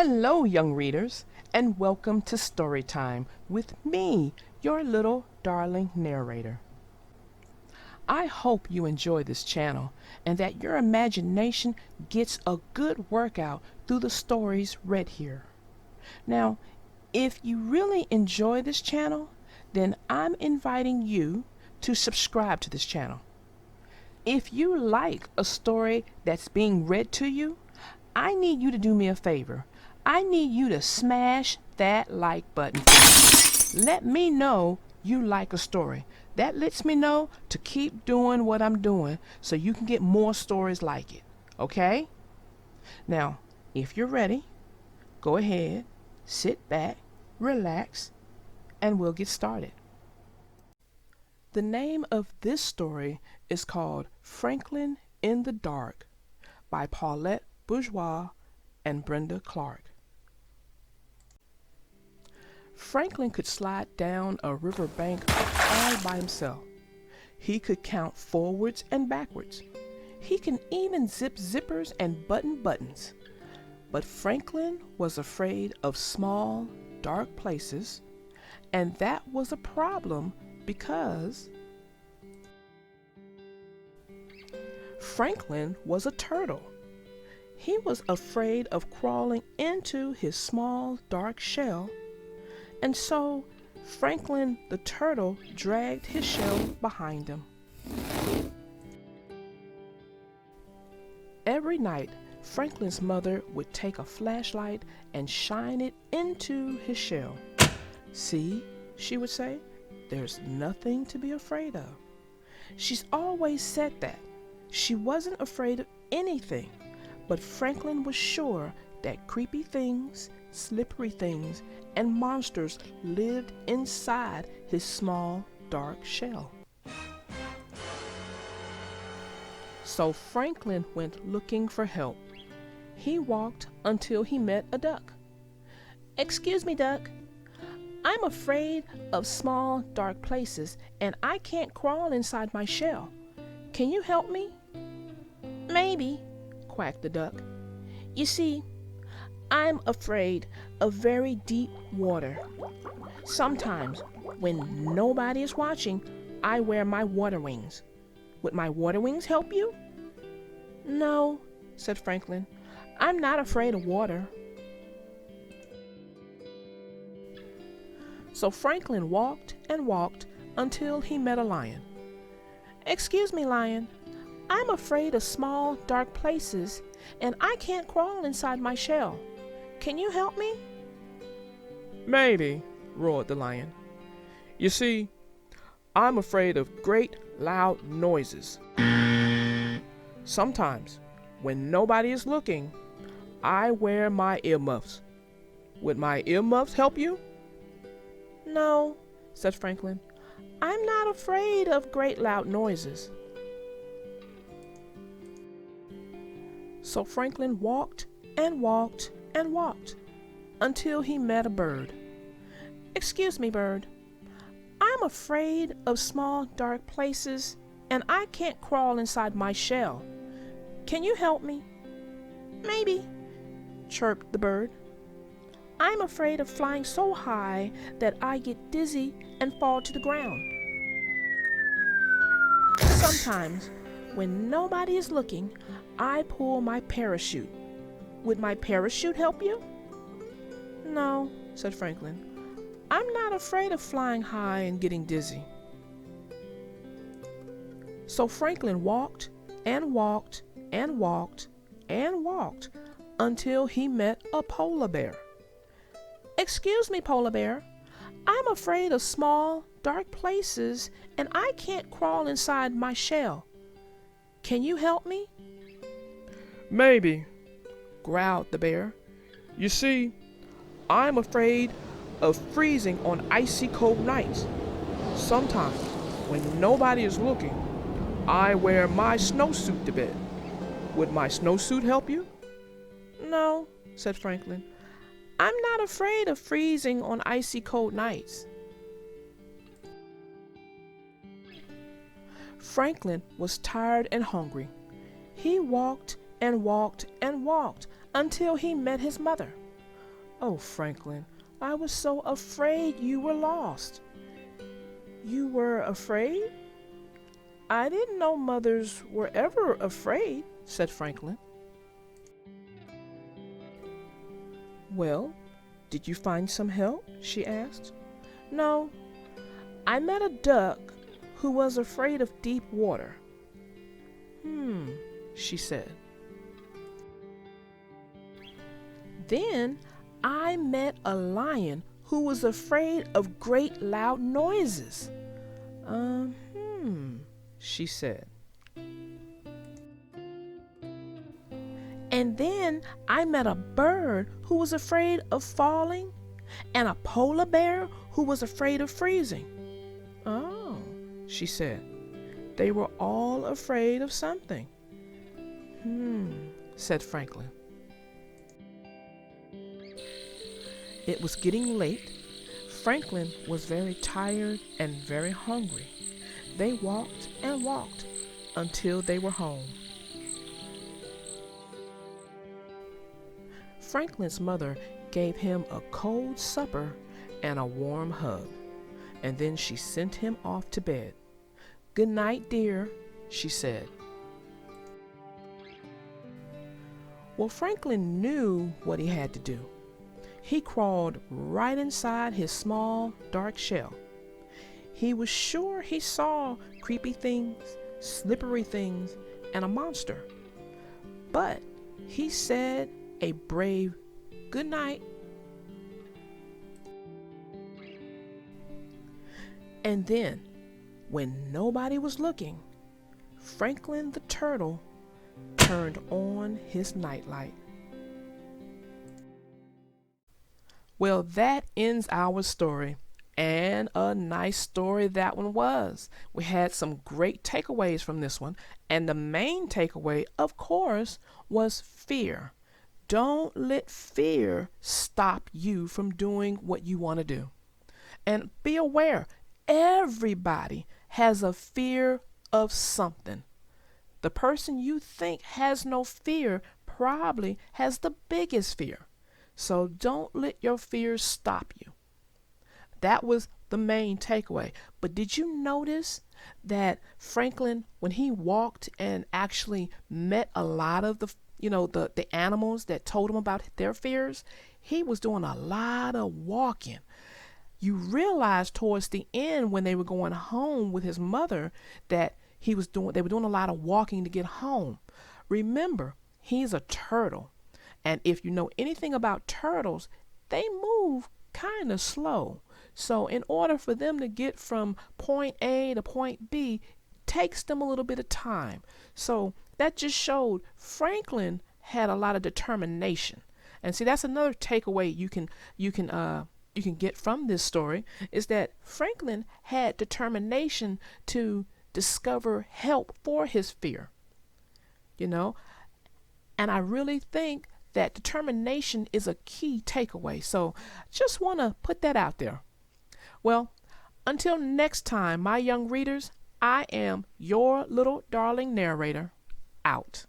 Hello, young readers, and welcome to Story Time with me, your little darling narrator. I hope you enjoy this channel and that your imagination gets a good workout through the stories read here. Now, if you really enjoy this channel, then I'm inviting you to subscribe to this channel. If you like a story that's being read to you, I need you to do me a favor. I need you to smash that like button. Let me know you like a story. That lets me know to keep doing what I'm doing so you can get more stories like it. Okay? Now, if you're ready, go ahead, sit back, relax, and we'll get started. The name of this story is called Franklin in the Dark by Paulette Bourgeois and Brenda Clark. Franklin could slide down a river bank all by himself. He could count forwards and backwards. He can even zip zippers and button buttons. But Franklin was afraid of small, dark places, and that was a problem because Franklin was a turtle. He was afraid of crawling into his small, dark shell, and so Franklin the turtle dragged his shell behind him. Every night, Franklin's mother would take a flashlight and shine it into his shell. "See," she would say, "there's nothing to be afraid of." She's always said that. She wasn't afraid of anything, but Franklin was sure that creepy things, slippery things, and monsters lived inside his small, dark shell. So Franklin went looking for help. He walked until he met a duck. "Excuse me, duck. I'm afraid of small, dark places, and I can't crawl inside my shell. Can you help me?" "Maybe," quacked the duck. "You see, I'm afraid of very deep water. Sometimes, when nobody is watching, I wear my water wings. Would my water wings help you?" "No," said Franklin. "I'm not afraid of water." So Franklin walked and walked until he met a lion. "Excuse me, lion. I'm afraid of small, dark places, and I can't crawl inside my shell. Can you help me?" "Maybe," roared the lion. "You see, I'm afraid of great, loud noises. Sometimes, when nobody is looking, I wear my earmuffs. Would my earmuffs help you?" "No," said Franklin. "I'm not afraid of great loud noises." So Franklin walked and walked and walked until he met a bird. "Excuse me, bird. I'm afraid of small, dark places, and I can't crawl inside my shell. Can you help me?" "Maybe," chirped the bird. "I'm afraid of flying so high that I get dizzy and fall to the ground. Sometimes, when nobody is looking, I pull my parachute. Would my parachute help you?" "No," said Franklin. "I'm not afraid of flying high and getting dizzy." So Franklin walked and walked and walked and walked until he met a polar bear. "Excuse me, polar bear. I'm afraid of small, dark places, and I can't crawl inside my shell. Can you help me?" "Maybe," growled the bear. "You see, I'm afraid of freezing on icy cold nights. Sometimes, when nobody is looking, I wear my snowsuit to bed. Would my snowsuit help you?" "No," said Franklin. "I'm not afraid of freezing on icy cold nights." Franklin was tired and hungry. He walked and walked and walked until he met his mother. Oh, Franklin, I was so afraid you were lost. You were afraid? I didn't know mothers were ever afraid, said Franklin. Well, did you find some help? She asked. No, I met a duck who was afraid of deep water. She said. Then I met a lion who was afraid of great loud noises. She said. And then I met a bird who was afraid of falling, and a polar bear who was afraid of freezing. Oh, she said. They were all afraid of something. Said Franklin. It was getting late. Franklin was very tired and very hungry. They walked and walked until they were home. Franklin's mother gave him a cold supper and a warm hug, and then she sent him off to bed. Good night, dear, she said. Well, Franklin knew what he had to do. He crawled right inside his small, dark shell. He was sure he saw creepy things, slippery things, and a monster. But he said a brave good night. And then, when nobody was looking, Franklin the turtle turned on his nightlight. Well, that ends our story. And a nice story that one was. We had some great takeaways from this one. And the main takeaway, of course, was fear. Don't let fear stop you from doing what you want to do. And be aware, everybody has a fear of something. The person you think has no fear probably has the biggest fear. So don't let your fears stop you. That was the main takeaway. But did you notice that Franklin, when he walked and actually met a lot of the animals that told him about their fears, he was doing a lot of walking. You realize towards the end when they were going home with his mother that they were doing a lot of walking to get home. Remember, he's a turtle. And if you know anything about turtles, they move kind of slow. So in order for them to get from point A to point B, takes them a little bit of time. So that just showed Franklin had a lot of determination. And see, that's another takeaway you can get from this story, is that Franklin had determination to discover help for his fear. And I really think that determination is a key takeaway. So just want to put that out there. Well, until next time, my young readers, I am your little darling narrator, out.